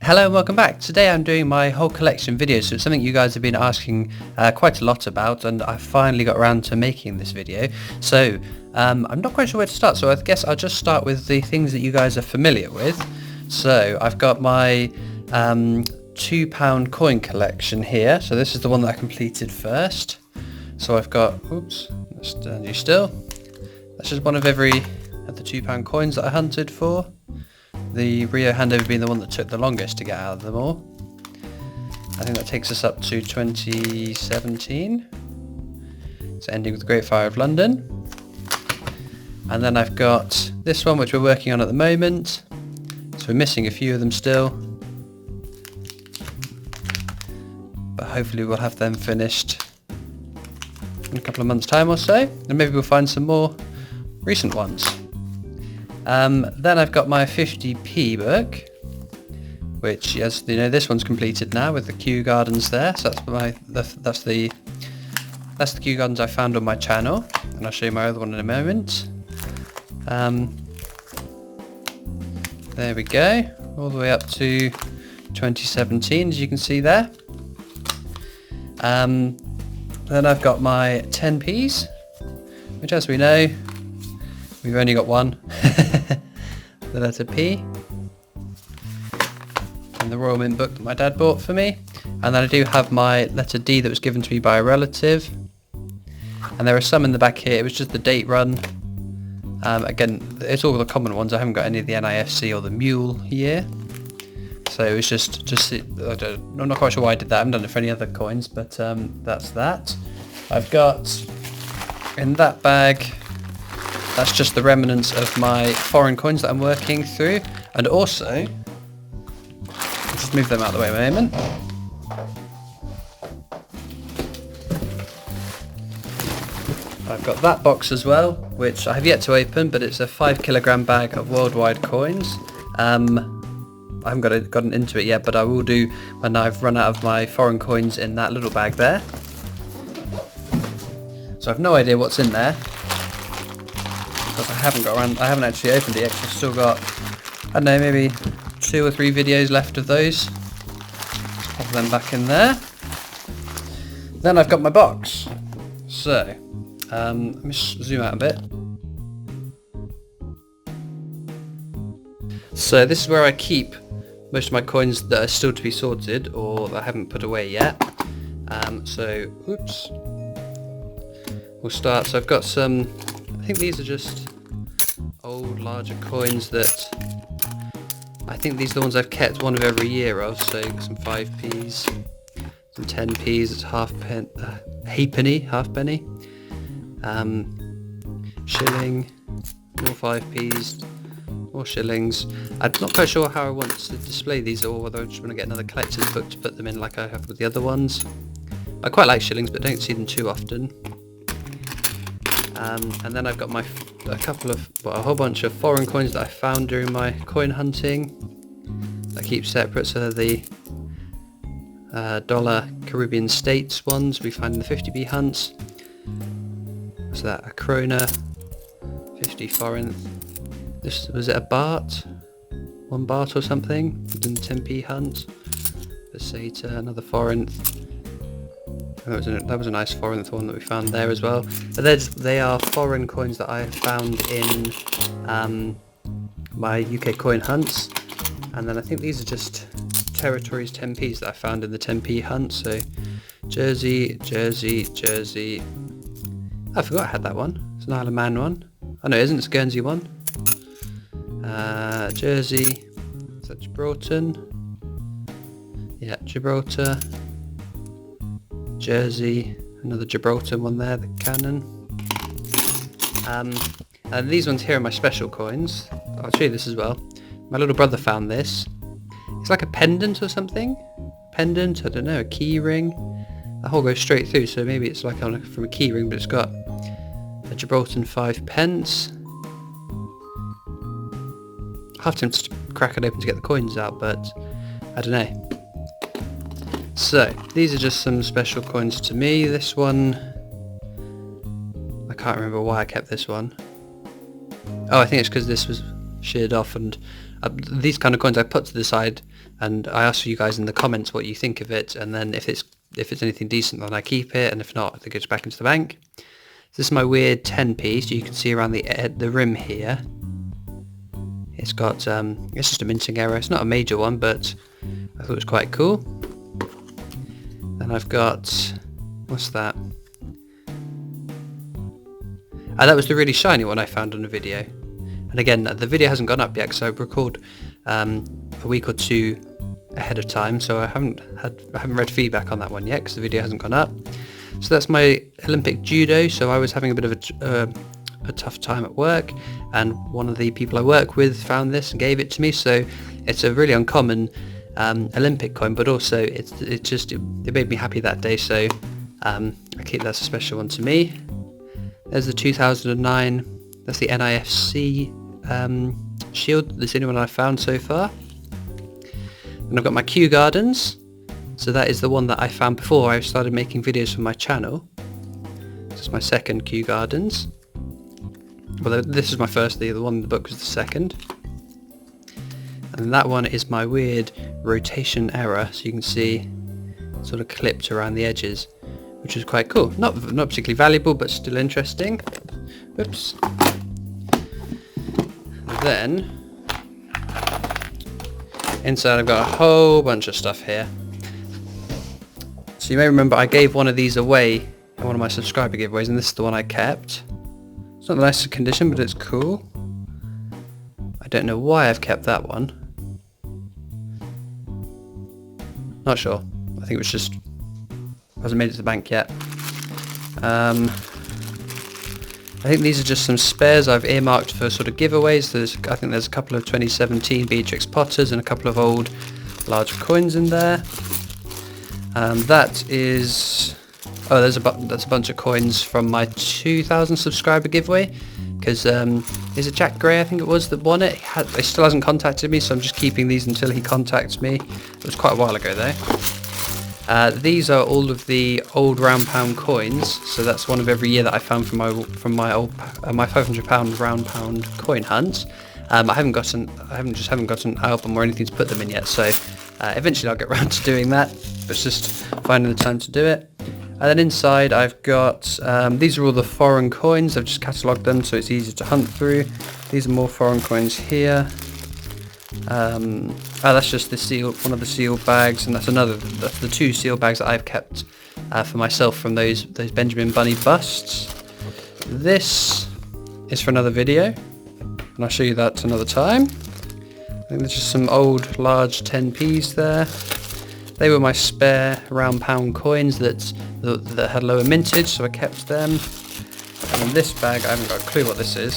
Hello and welcome back. Today I'm doing my whole collection video, so it's something you guys have been asking quite a lot about, and I finally got around to making this video. So I'm not quite sure where to start, so I guess I'll just start with the things that you guys are familiar with. So I've got my £2 coin collection here. So this is the one that I completed first. So I've got, oops, let's stand you still. That's just one of every of the £2 coins that I hunted for. The Rio handover being the one that took the longest to get out of them all. I think that takes us up to 2017. It's ending with the Great Fire of London. And then I've got this one which we're working on at the moment. So we're missing a few of them still. But hopefully we'll have them finished in a couple of months' time or so. And maybe we'll find some more recent ones. Then I've got my 50p book, which, as you know, this one's completed now with the Kew Gardens there. So that's the Kew Gardens I found on my channel, and I'll show you my other one in a moment. There we go, all the way up to 2017, as you can see there. Then I've got my 10p's, which, as we know, we've only got one, the letter P, and the Royal Mint book that my dad bought for me. And then I do have my letter D that was given to me by a relative. And there are some in the back here, it was just the date run. Again, it's all the common ones, I haven't got any of the NIFC or the mule year. So it was just I'm not quite sure why I did that, I haven't done it for any other coins, but that's that. I've got, in that bag, that's just the remnants of my foreign coins that I'm working through. And also, I'll just move them out of the way a moment. I've got that box as well, which I have yet to open, but it's a 5kg bag of worldwide coins. I haven't gotten into it yet, but I will do when I've run out of my foreign coins in that little bag there. So I've no idea what's in there, because I haven't actually opened it yet, 'cause I've still got, I don't know, maybe 2 or 3 videos left of those. Just pop them back in there. Then I've got my box. So, let me zoom out a bit. So this is where I keep most of my coins that are still to be sorted, or that I haven't put away yet. Oops. We'll start, so I've got some, I think these are just old larger coins that, I think these are the ones I've kept one of every year of, so some 5p's, some 10p's, it's halfpenny, shilling, more 5p's, more shillings. I'm not quite sure how I want to display these, or whether I just want to get another collector's book to put them in like I have with the other ones. I quite like shillings, but don't see them too often. And then I've got a whole bunch of foreign coins that I found during my coin hunting. I keep separate, so they're the dollar Caribbean States ones we find in the 50p hunts. So that a krona, 50 forinth. This was it, a baht, 1 baht or something, in the 10p hunt. Peseta, another forinth. That was a nice foreign one that we found there as well. But they are foreign coins that I found in my UK coin hunts. And then I think these are just territories 10p's that I found in the 10p hunt. So Jersey. I forgot I had that one. It's an Isle of Man one. Oh no, it isn't, it's a Guernsey one. Jersey. Is that Gibraltar? Yeah, Gibraltar. Jersey, another Gibraltar one there, the cannon. And these ones here are my special coins. I'll show you this as well. My little brother found this. It's like a pendant or something. Pendant, I don't know, a key ring. The hole goes straight through, so maybe it's like from a key ring, but it's got a Gibraltar 5 pence. I'll have to crack it open to get the coins out, but I don't know. So, these are just some special coins to me. This one, I can't remember why I kept this one. Oh, I think it's because this was sheared off and these kind of coins I put to the side, and I ask you guys in the comments what you think of it, and then if it's anything decent, then I keep it, and if not, it goes back into the bank. So this is my weird 10p, so you can see around the rim here. It's got it's just a minting error. It's not a major one, but I thought it was quite cool. Then I've got, what's that? That was the really shiny one I found on a video. And again, the video hasn't gone up yet because I record a week or two ahead of time, so I haven't read feedback on that one yet because the video hasn't gone up. So that's my Olympic Judo. So I was having a bit of a tough time at work, and one of the people I work with found this and gave it to me. So it's a really uncommon Olympic coin, but also it made me happy that day. So I keep that as a special one to me. There's the 2009. That's the NIFC shield. That's the only one I've found so far. And I've got my Kew Gardens. So that is the one that I found before I started making videos for my channel. This is my second Kew Gardens. Well, this is my first, the one in the book was the second. And that one is my weird rotation error, so you can see sort of clipped around the edges, which is quite cool. Not particularly valuable, but still interesting. Oops. Then inside I've got a whole bunch of stuff here. So you may remember I gave one of these away in one of my subscriber giveaways, and this is the one I kept. It's not the nicest condition, but it's cool. I don't know why I've kept that one. Not sure. I think it was just, hasn't made it to the bank yet. I think these are just some spares I've earmarked for sort of giveaways. I think there's a couple of 2017 Beatrix Potters and a couple of old large coins in there. That is, that's a bunch of coins from my 2000 subscriber giveaway, because is it Jack Gray, I think it was, that won it? He still hasn't contacted me, so I'm just keeping these until he contacts me. It was quite a while ago though. These are all of the old round pound coins, so that's one of every year that I found from my old my £500 round pound coin hunt. I haven't got an album or anything to put them in yet, so eventually I'll get around to doing that, but it's just finding the time to do it. And then inside I've got, these are all the foreign coins. I've just catalogued them so it's easy to hunt through. These are more foreign coins here. That's just the one of the sealed bags, and that's the two sealed bags that I've kept for myself from those Benjamin Bunny busts. This is for another video, and I'll show you that another time. I think there's just some old large 10p's there. They were my spare round pound coins that had lower mintage, so I kept them. And in this bag, I haven't got a clue what this is.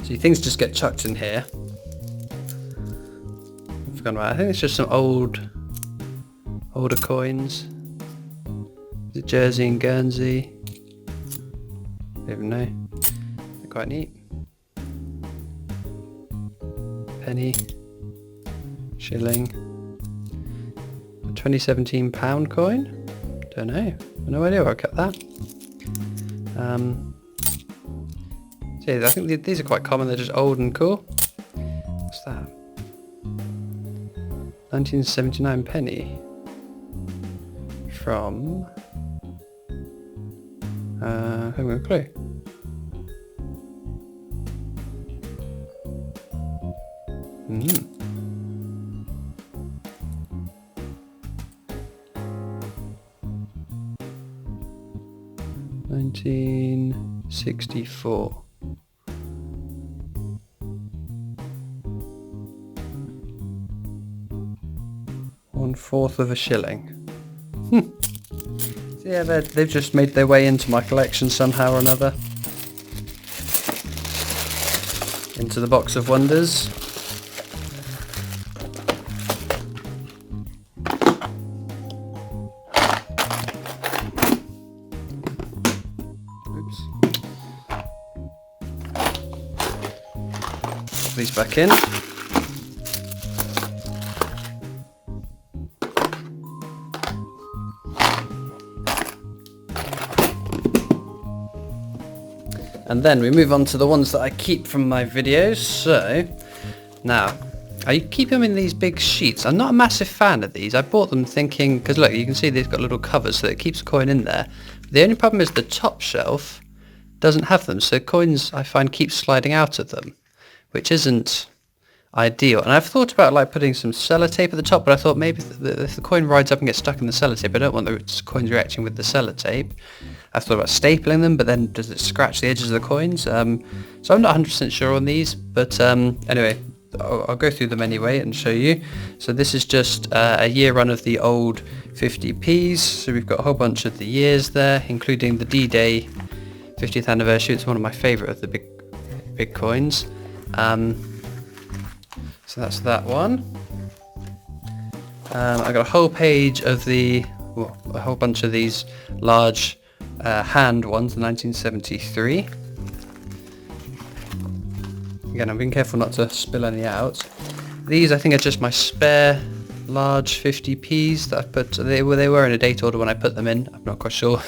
See, things just get chucked in here. I've forgotten about it. I think it's just some older coins. Is it Jersey and Guernsey? I don't even know. They're quite neat. Penny, shilling, a 2017 pound coin. Don't know. No idea where I kept that. So yeah, I think these are quite common. They're just old and cool. What's that? 1979 penny from. I haven't got a clue. Mm. $1964. One-fourth of a shilling. So yeah, they've just made their way into my collection somehow or another. Into the box of wonders. Oops. Put these back in. And then we move on to the ones that I keep from my videos. So Now, I keep them in these big sheets. I'm not a massive fan of these. I bought them thinking, because look, you can see they've got little covers so that it keeps the coin in there. The only problem is the top shelf doesn't have them, so coins I find keep sliding out of them, which isn't ideal. And I've thought about like putting some sellotape at the top, but I thought maybe if the coin rides up and gets stuck in the sellotape, I don't want the coins reacting with the sellotape. I've thought about stapling them, but then does it scratch the edges of the coins? So I'm not 100% sure on these, but anyway, I'll go through them anyway and show you. So this is just a year run of the old 50p's. So we've got a whole bunch of the years there, including the D-Day 50th anniversary. It's one of my favourite of the big coins. So that's that one. I got a whole page of a whole bunch of these large hand ones, 1973. Again, I'm being careful not to spill any out. These I think are just my spare large 50p's that I've put. They were in a date order when I put them in. I'm not quite sure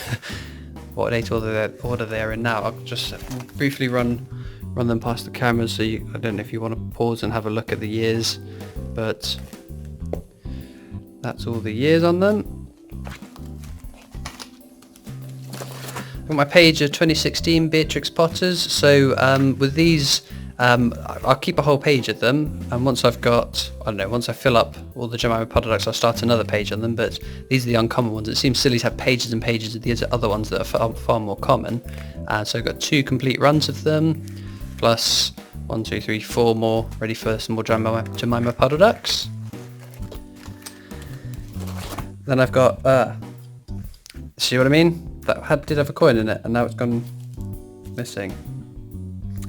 what date order they're in now. I'll just briefly run them past the camera, so I don't know if you want to pause and have a look at the years, but that's all the years on them. On my page of 2016 Beatrix Potters, so with these I'll keep a whole page of them, and once I fill up all the Jemima products, I'll start another page on them, but these are the uncommon ones. It seems silly to have pages and pages of these other ones that are far more common. So I've got 2 complete runs of them, plus 1, 2, 3, 4 more ready for some more Jemima products. Then I've got, see what I mean? That did have a coin in it, and now it's gone missing.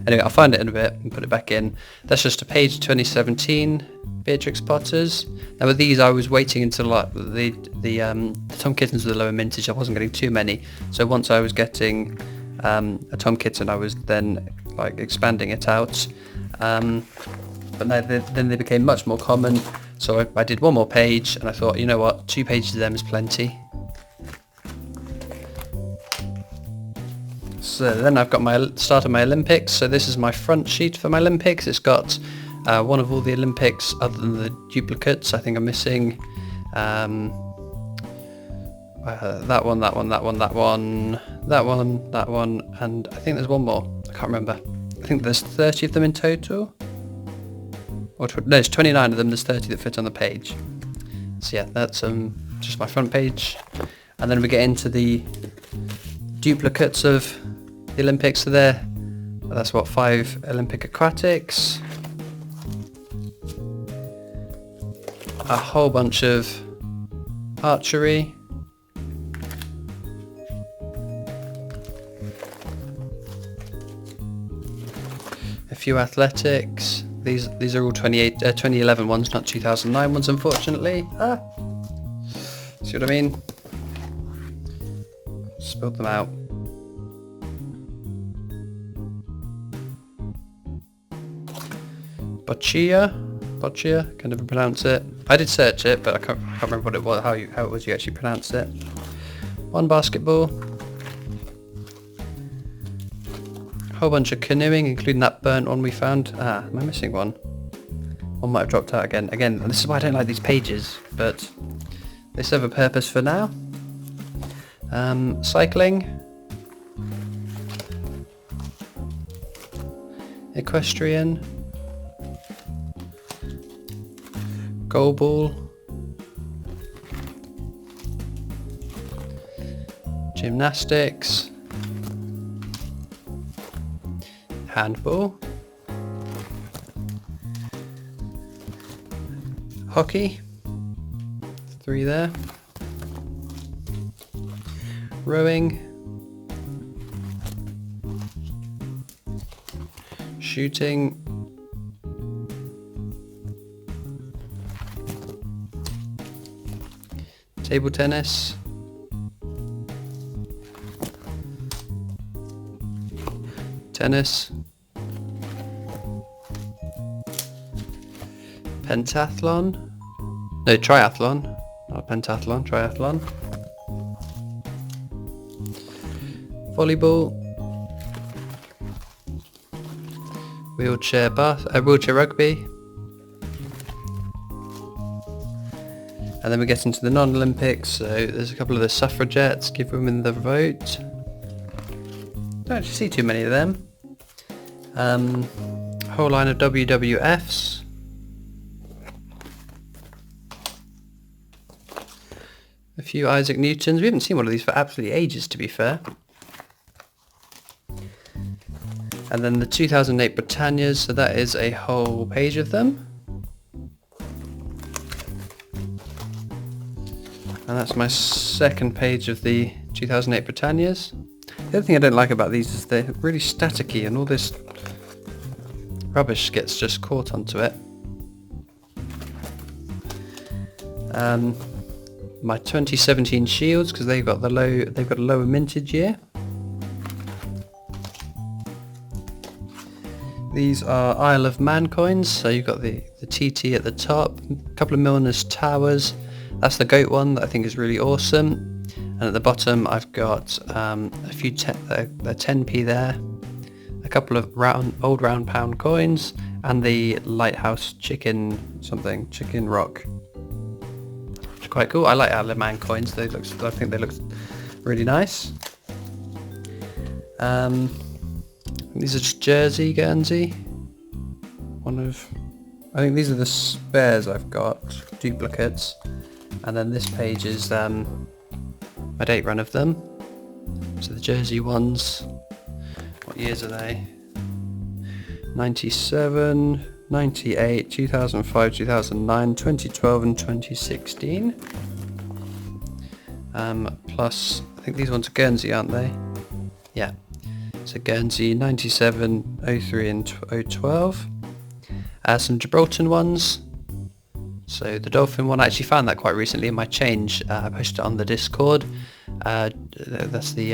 Anyway, I'll find it in a bit and put it back in. That's just a page 2017 Beatrix Potters. Now with these, I was waiting until like the Tom Kittens were the lower mintage. I wasn't getting too many, so once I was getting a Tom Kitten, I was then like expanding it out. But then they became much more common. So I did one more page, and I thought, you know what, 2 pages of them is plenty. So then I've got my start of my Olympics. So this is my front sheet for my Olympics. It's got one of all the Olympics other than the duplicates. I think I'm missing that one, and I think there's one more. I can't remember. I think there's 30 of them in total. Or no, there's 29 of them. There's 30 that fit on the page. So yeah, that's just my front page. And then we get into the duplicates of the Olympics. So that's what, 5 Olympic aquatics, a whole bunch of archery, a few athletics. These are all 2011 ones, not 2009 ones, unfortunately. See what I mean? Spilled them out. Boccia, can never pronounce it. I did search it, but I can't remember what it was, how it was you actually pronounced it. 1 basketball. A whole bunch of canoeing, including that burnt one we found. Am I missing one? One might have dropped out again. Again, this is why I don't like these pages, but they serve a purpose for now. Cycling. Equestrian. Goalball. Gymnastics. Handball. Hockey. 3 there. Rowing. Shooting. Table tennis. Tennis. Pentathlon. No, triathlon. Not pentathlon, triathlon. Volleyball. Wheelchair rugby. And then we get into the non-Olympics, so there's a couple of the suffragettes, give women the vote. Don't actually see too many of them. Whole line of WWFs. A few Isaac Newtons. We haven't seen one of these for absolutely ages, to be fair. And then the 2008 Britannias, so that is a whole page of them. And that's my second page of the 2008 Britannias. The other thing I don't like about these is they're really staticky and all this rubbish gets just caught onto it. My 2017 Shields, because they've got a lower mintage year. These are Isle of Man coins, so you've got the TT at the top, a couple of Milner's Towers. That's the goat one that I think is really awesome. And at the bottom I've got a few 10p there, a couple of old round pound coins, and the Lighthouse chicken rock. Which is quite cool. I like Isle of Man coins. I think they look really nice. These are just Jersey, Guernsey. I think these are the spares I've got, duplicates. And then this page is my date run of them. So the Jersey ones, what years are they? 97, 98, 2005, 2009, 2012 and 2016. Plus, I think these ones are Guernsey, aren't they? Yeah. So Guernsey 97, 03 and 012. Some Gibraltar ones. So the dolphin one, I actually found that quite recently in my change. I posted it on the Discord. That's the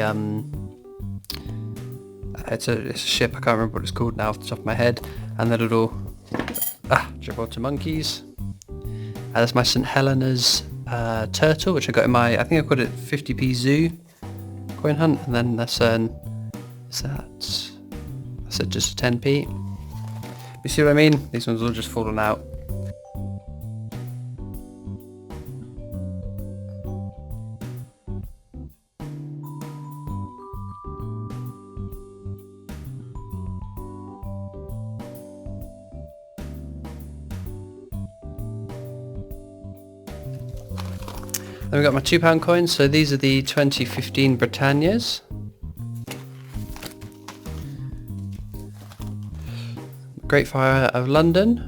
it's a ship, I can't remember what it's called now off the top of my head. And the little Gibraltar monkeys. That's my St Helena's turtle, which I got in I think I got it 50p zoo coin hunt, and then that's just a 10p. You see what I mean? These ones all just fallen out. Then we've got my £2 coins, so these are the 2015 Britannias. Great Fire of London.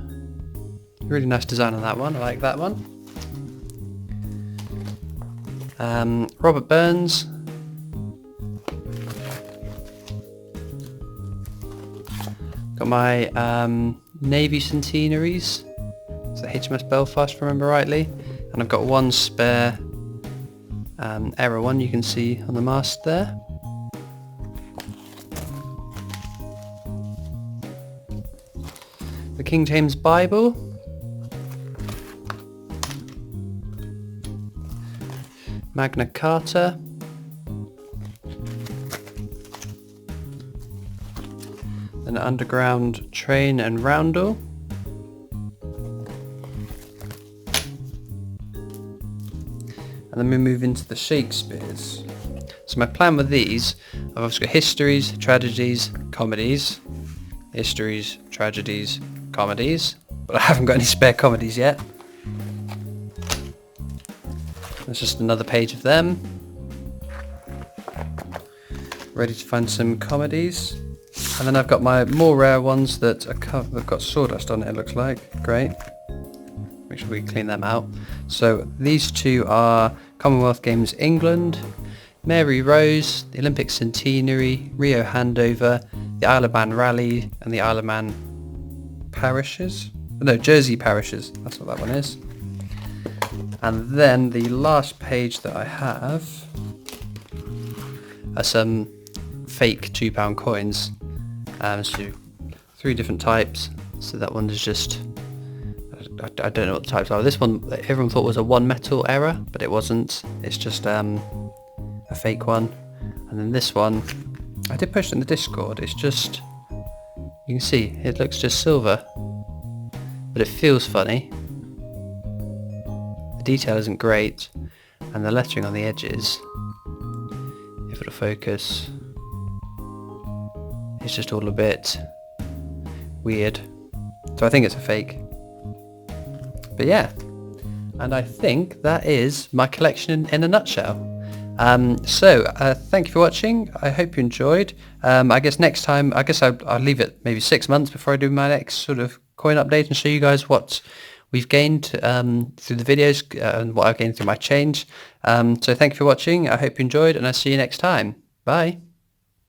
Really nice design on that one, I like that one. Robert Burns. Got my Navy centenaries. It's the HMS Belfast, if I remember rightly. And I've got one spare error one you can see on the mast there. The King James Bible. Magna Carta. An Underground Train and Roundel. And then we move into the Shakespeares. So my plan with these, I've also got histories, tragedies, comedies. Histories, tragedies, comedies. But I haven't got any spare comedies yet. There's just another page of them. Ready to find some comedies. And then I've got my more rare ones that have got sawdust on it looks like. Great. Make sure we clean them out. So these two are Commonwealth Games England, Mary Rose, the Olympic Centenary, Rio Handover, the Isle of Man Rally, and the Isle of Man Parishes. No, Jersey Parishes. That's what that one is. And then the last page that I have are some fake £2 coins. So 3 different types. So that one is just, I don't know what the types are. This one everyone thought was a one metal error, but it wasn't. It's just a fake one. And then this one, I did post it in the Discord. It's just, you can see it looks just silver, but it feels funny. The detail isn't great, and the lettering on the edges, if it'll focus, it's just all a bit weird. So I think it's a fake. But yeah, and I think that is my collection in a nutshell. Thank you for watching. I hope you enjoyed. I guess next time, I'll leave it maybe 6 months before I do my next sort of coin update and show you guys what we've gained through the videos and what I've gained through my change. So thank you for watching. I hope you enjoyed, and I'll see you next time. Bye.